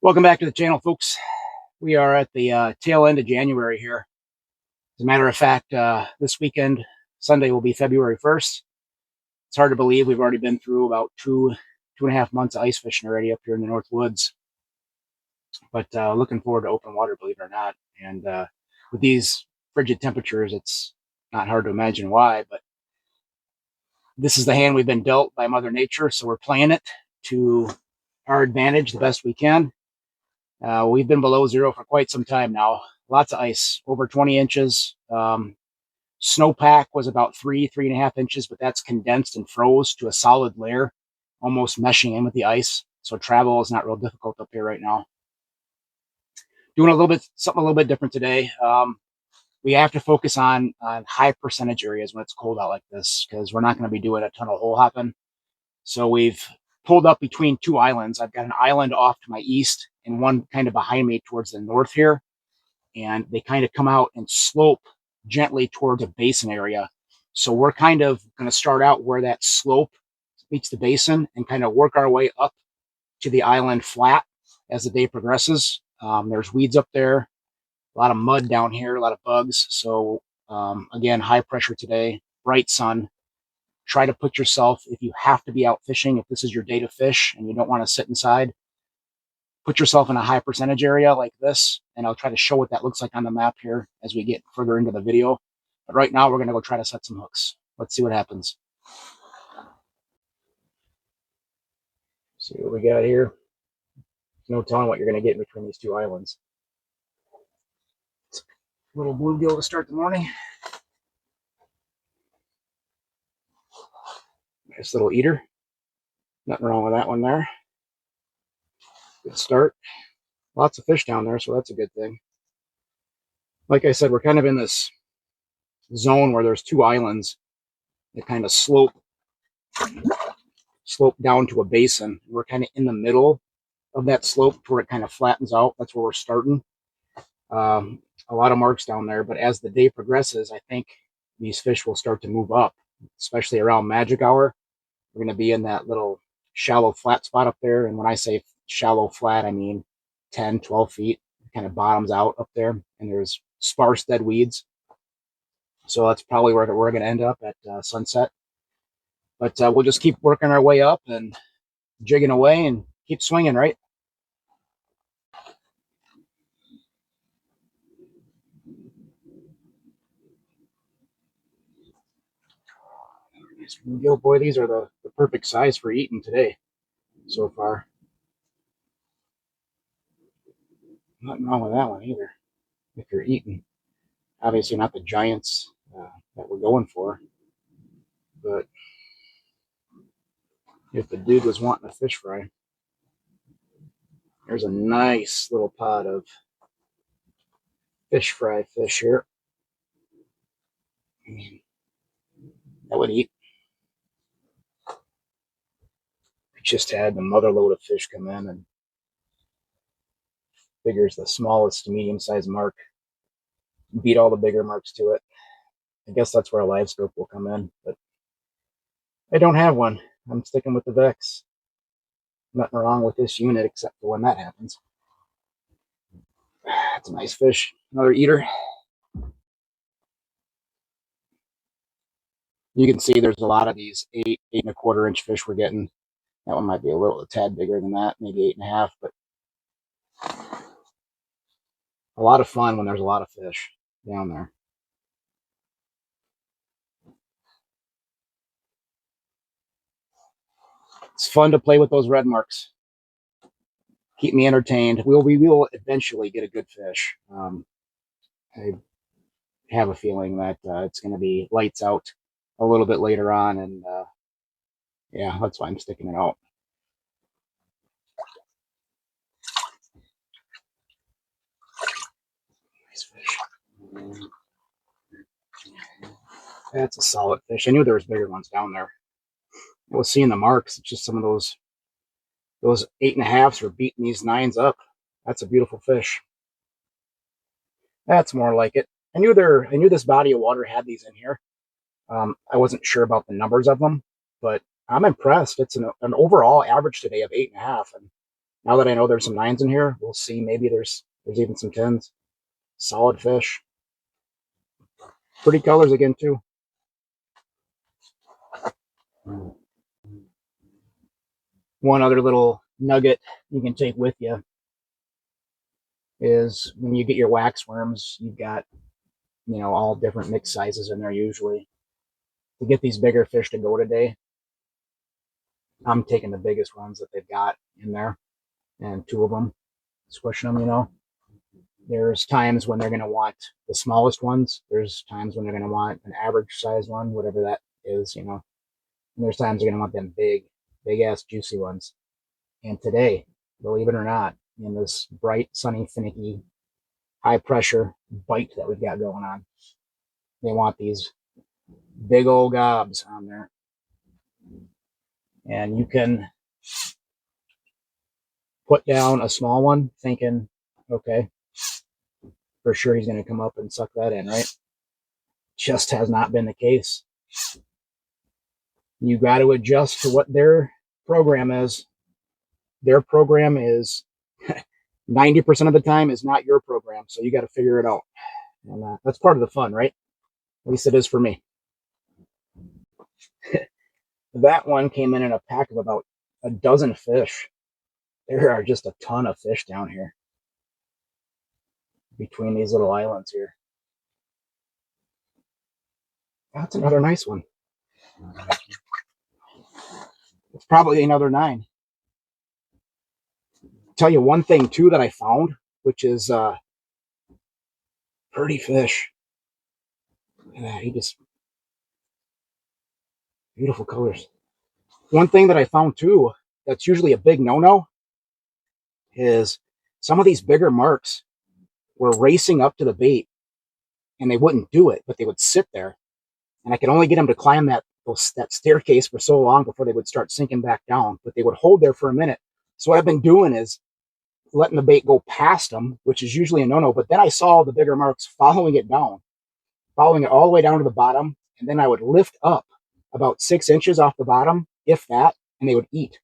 Welcome back to the channel, folks. We are at the tail end of January here. As a matter of fact, this weekend, Sunday, will be February 1st. It's hard to believe we've already been through about two and a half months of ice fishing already up here in the North Woods. But looking forward to open water, believe it or not. And with these frigid temperatures, it's not hard to imagine why. But this is the hand we've been dealt by Mother Nature, so we're playing it to our advantage the best we can. We've been below zero for quite some time now. Lots of ice, over 20 inches. Snowpack was about 3.5 inches, but that's condensed and froze to a solid layer, almost meshing in with the ice. So travel is not real difficult up here right now. Doing something a little bit different today. We have to focus on high percentage areas when it's cold out like this, because we're not going to be doing a ton of hole hopping. So we've pulled up between two islands. I've got an island off to my east and one kind of behind me towards the north here. And they kind of come out and slope gently towards a basin area. So we're kind of going to start out where that slope meets the basin and kind of work our way up to the island flat as the day progresses. There's weeds up there, a lot of mud down here, a lot of bugs. So again, high pressure today, bright sun. Try to put yourself, if you have to be out fishing, if this is your day to fish and you don't want to sit inside, put yourself in a high percentage area like this, and I'll try to show what that looks like on the map here as we get further into the video. But right now, we're going to go try to set some hooks. Let's see what happens. See what we got here. There's no telling what you're going to get in between these two islands. Little bluegill to start the morning. Nice little eater. Nothing wrong with that one there. Good start. Lots of fish down there, so that's a good thing. Like I said, we're kind of in this zone where there's two islands that kind of slope down to a basin. We're kind of in the middle of that slope where it kind of flattens out. That's where we're starting. A lot of marks down there, but as the day progresses, I think these fish will start to move up, especially around magic hour. We're going to be in that little shallow flat spot up there. And when I say shallow flat, I mean 10, 12 feet. It kind of bottoms out up there, and there's sparse dead weeds. So that's probably where we're going to end up at sunset. But we'll just keep working our way up and jigging away and keep swinging, right? Yo, boy, these are the perfect size for eating today so far. Nothing wrong with that one either. If you're eating, obviously not the giants that we're going for, but if the dude was wanting a fish fry, there's a nice little pot of fish fry fish here. I mean, that would eat. We just had the mother load of fish come in, and figures the smallest to medium-sized mark beat all the bigger marks to it. I guess that's where a live scope will come in, but I don't have one. I'm sticking with the Vex. Nothing wrong with this unit except for when that happens. That's a nice fish. Another eater. You can see there's a lot of these 8.25 inch fish we're getting. That one might be a tad bigger than that, maybe 8.5, but a lot of fun when there's a lot of fish down there. It's fun to play with those red marks. Keep me entertained. We will eventually get a good fish. I have a feeling that it's going to be lights out a little bit later on, and yeah, that's why I'm sticking it out. Nice fish. That's a solid fish. I knew there was bigger ones down there. I was seeing the marks. It's just some of those 8.5s are beating these 9s up. That's a beautiful fish. That's more like it. I knew this body of water had these in here. I wasn't sure about the numbers of them, but I'm impressed. It's an overall average today of 8.5, and Now that I know there's some 9s in here, we'll see. Maybe there's even some 10s. Solid fish. Pretty colors again, too. One other little nugget you can take with you is when you get your wax worms, you've got, all different mixed sizes in there usually. To get these bigger fish to go today, I'm taking the biggest ones that they've got in there, and 2 of them, squishing them. There's times when they're going to want the smallest ones. There's times when they're going to want an average size one, whatever that is. And there's times they're going to want them big ass juicy ones. And today, believe it or not, in this bright, sunny, finicky, high pressure bite that we've got going on, they want these big old gobs on there. And you can put down a small one thinking, okay, for sure he's going to come up and suck that in, right? Just has not been the case. You got to adjust to what their program is. Their program is 90% of the time is not your program, so you got to figure it out. And that's part of the fun, right? At least it is for me. That one came in a pack of about a dozen fish. There are just a ton of fish down here between these little islands here. That's another nice one. It's probably another 9. Tell you one thing too that I found, which is pretty fish. He just beautiful colors. One thing that I found too that's usually a big no-no is some of these bigger marks were racing up to the bait and they wouldn't do it, but they would sit there, and I could only get them to climb that staircase for so long before they would start sinking back down, but they would hold there for a minute. So what I've been doing is letting the bait go past them, which is usually a no-no, but then I saw the bigger marks following it all the way down to the bottom, and then I would lift up about 6 inches off the bottom, if that, and they would eat.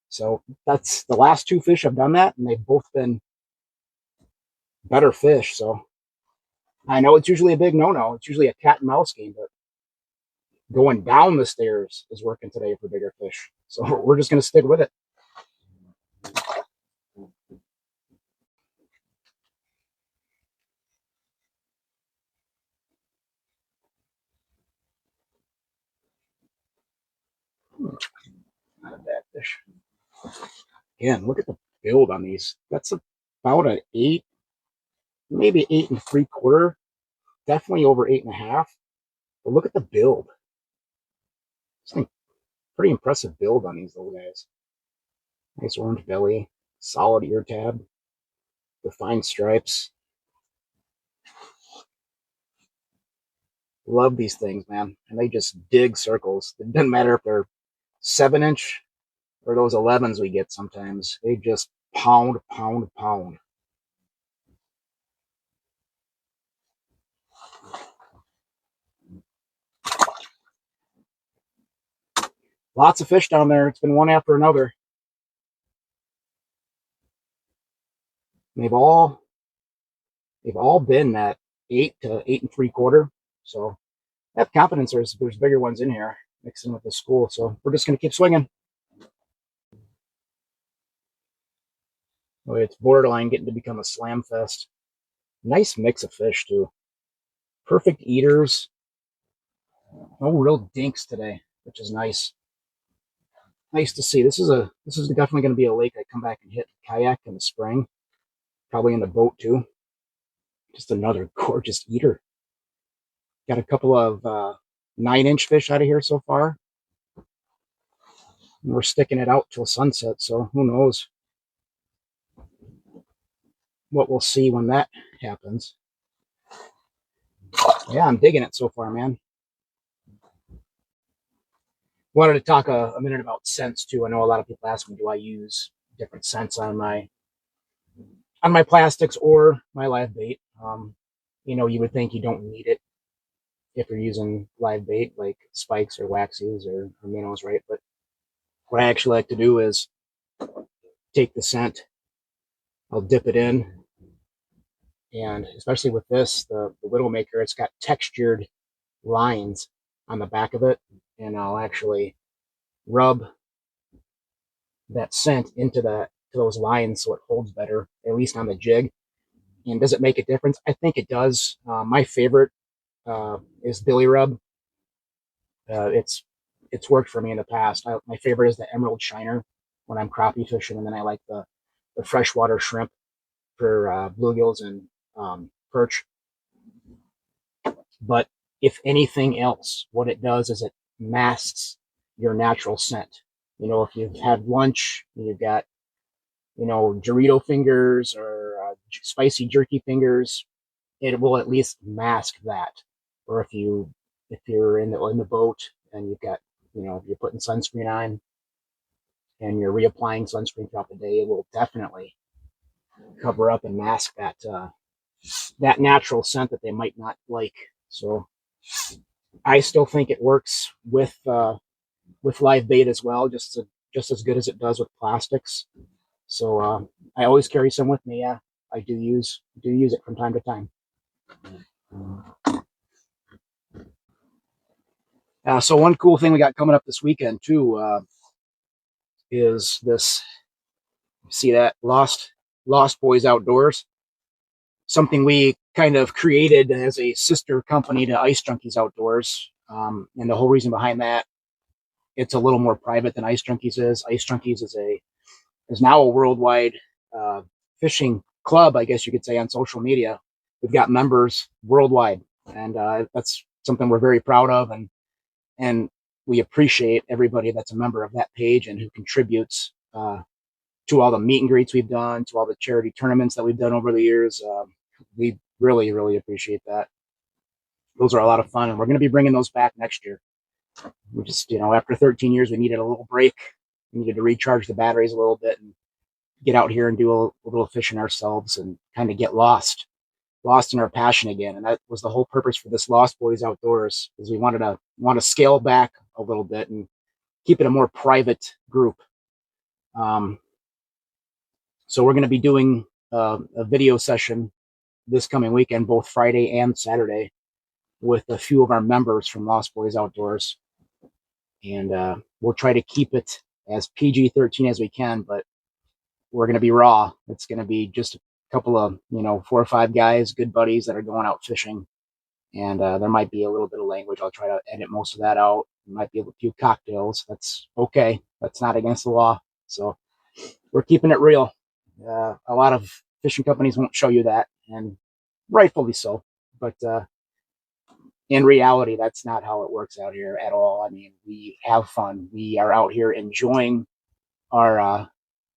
So that's the last 2 fish I've done that, and they've both been better fish. So I know it's usually a big no-no. It's usually a cat and mouse game, but going down the stairs is working today for bigger fish. So we're just going to stick with it. Not a bad fish. Again, look at the build on these. That's about an 8, maybe 8 3/4, definitely over 8.5. But look at the build. Pretty impressive build on these little guys. Nice orange belly, solid ear tab, defined stripes. Love these things, man. And they just dig circles. It doesn't matter if they're 7-inch or those 11s we get sometimes. They just pound, pound, pound. Lots of fish down there. It's been one after another. They've all been that 8 to 8 3/4. So I have confidence there's bigger ones in here mixing with the school. So we're just going to keep swinging. It's borderline getting to become a slam fest. Nice mix of fish too. Perfect eaters. No real dinks today, which is nice. Nice to see. This is definitely going to be a lake I come back and hit kayak in the spring. Probably in the boat too. Just another gorgeous eater. Got a couple of 9-inch fish out of here so far. And we're sticking it out till sunset, so who knows what we'll see when that happens. Yeah, I'm digging it so far, man. Wanted to talk a minute about scents too. I know a lot of people ask me, do I use different scents on my plastics or my live bait? You would think you don't need it if you're using live bait like spikes or waxies or minnows, right? But what I actually like to do is take the scent I'll dip it in. And especially with this, the Widowmaker, it's got textured lines on the back of it. And I'll actually rub that scent into those lines so it holds better, at least on the jig. And does it make a difference? I think it does. My favorite is Billy Rub. It's worked for me in the past. My favorite is the Emerald Shiner when I'm crappie fishing, and then I like the freshwater shrimp for bluegills and perch. But if anything else, what it does is it masks your natural scent. If you've had lunch, you've got Dorito fingers or spicy jerky fingers, it will at least mask that. Or if you're in the boat and you've got you're putting sunscreen on and you're reapplying sunscreen throughout the day, it will definitely cover up and mask that natural scent that they might not like. So I still think it works with live bait as well, just as good as it does with plastics. So I always carry some with me. Yeah, I do use it from time to time. So one cool thing we got coming up this weekend too is this. See that Lost Boys Outdoors, something we kind of created as a sister company to Ice Junkies Outdoors. And the whole reason behind that, it's a little more private than Ice Junkies is. Ice Junkies is now a worldwide fishing club, I guess you could say, on social media. We've got members worldwide, and that's something we're very proud of, and we appreciate everybody that's a member of that page and who contributes to all the meet and greets we've done, to all the charity tournaments that we've done over the years. We really, really appreciate that. Those are a lot of fun, and we're going to be bringing those back next year. We just, after 13 years, we needed a little break. We needed to recharge the batteries a little bit and get out here and do a little fishing ourselves and kind of get lost in our passion again. And that was the whole purpose for this Lost Boys Outdoors, is we want to scale back a little bit and keep it a more private group. So we're going to be doing a video session this coming weekend, both Friday and Saturday, with a few of our members from Lost Boys Outdoors. And we'll try to keep it as PG-13 as we can, but we're going to be raw. It's going to be just a couple of, 4 or 5 guys, good buddies that are going out fishing. And there might be a little bit of language. I'll try to edit most of that out. There might be a few cocktails. That's okay. That's not against the law. So we're keeping it real. A lot of fishing companies won't show you that, and rightfully so. But in reality, that's not how it works out here at all. I mean, we have fun. We are out here enjoying our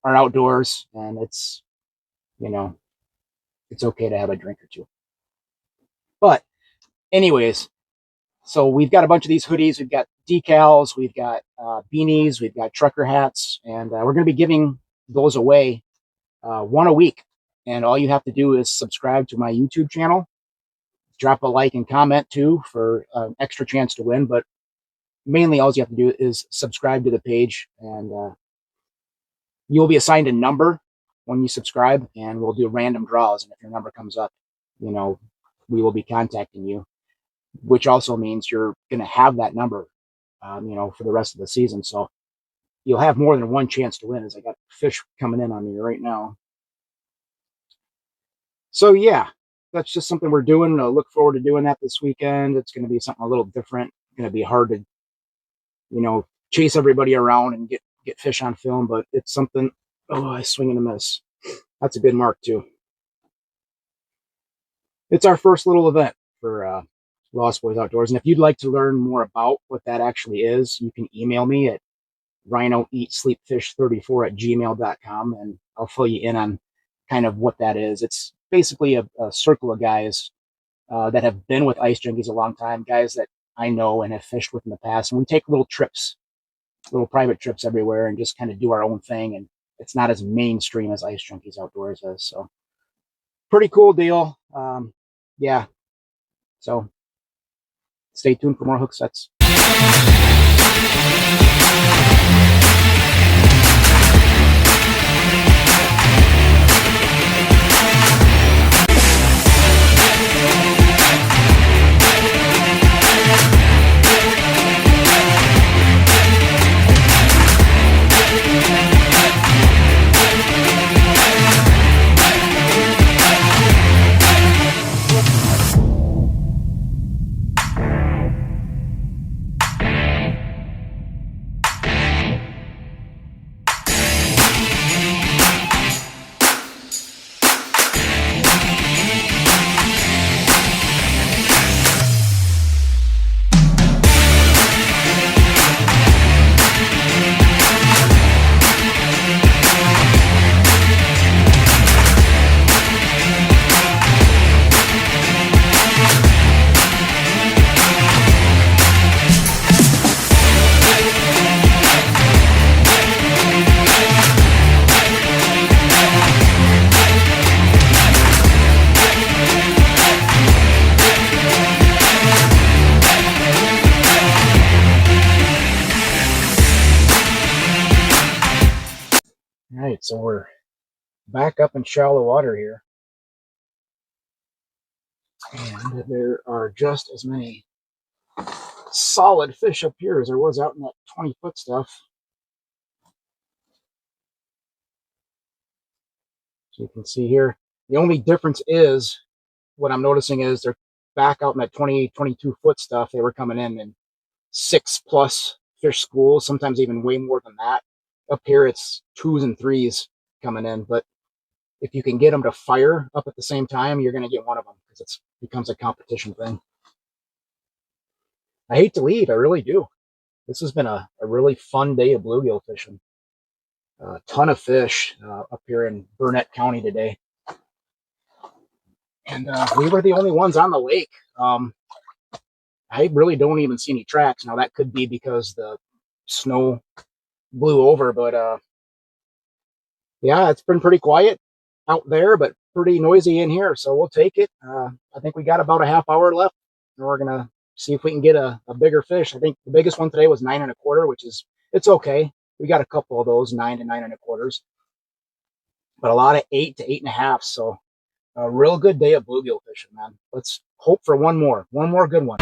outdoors, and it's okay to have a drink or two. But anyways, so we've got a bunch of these hoodies. We've got decals. We've got beanies. We've got trucker hats, and we're going to be giving those away one a week. And all you have to do is subscribe to my YouTube channel, drop a like and comment too for an extra chance to win. But mainly all you have to do is subscribe to the page, and you'll be assigned a number when you subscribe, and we'll do random draws. And if your number comes up, we will be contacting you, which also means you're going to have that number, for the rest of the season. So you'll have more than one chance to win, as I got fish coming in on me right now. So yeah, that's just something we're doing. I look forward to doing that this weekend. It's going to be something a little different. It's going to be hard to, chase everybody around and get fish on film, but it's something. Oh, I swing and a miss. That's a good mark too. It's our first little event for Lost Boys Outdoors. And if you'd like to learn more about what that actually is, you can email me at rhinoeatsleepfish34@gmail.com, and I'll fill you in on kind of what that is. It's basically a circle of guys that have been with Ice Junkies a long time, guys that I know and have fished with in the past. And we take little private trips everywhere and just kind of do our own thing. And it's not as mainstream as Ice Junkies Outdoors is. So pretty cool deal. Yeah. So stay tuned for more hook sets. All right, so we're back up in shallow water here. And there are just as many solid fish up here as there was out in that 20-foot stuff. So you can see here, the only difference is what I'm noticing is they're back out in that 20, 22-foot stuff. They were coming in 6+ fish schools, sometimes even way more than that. Up here, it's 2s and 3s coming in. But if you can get them to fire up at the same time, you're going to get one of them because it becomes a competition thing. I hate to leave. I really do. This has been a really fun day of bluegill fishing. A ton of fish up here in Burnett County today. And we were the only ones on the lake. I really don't even see any tracks. Now, that could be because the snow blew over, but yeah, it's been pretty quiet out there, but pretty noisy in here, so we'll take it. I think we got about a half hour left, and we're going to see if we can get a bigger fish. I think the biggest one today was 9 1/4, which is, it's okay. We got a couple of those 9 to 9 1/4s, but a lot of 8 to 8.5. So a real good day of bluegill fishing, man. Let's hope for one more good one.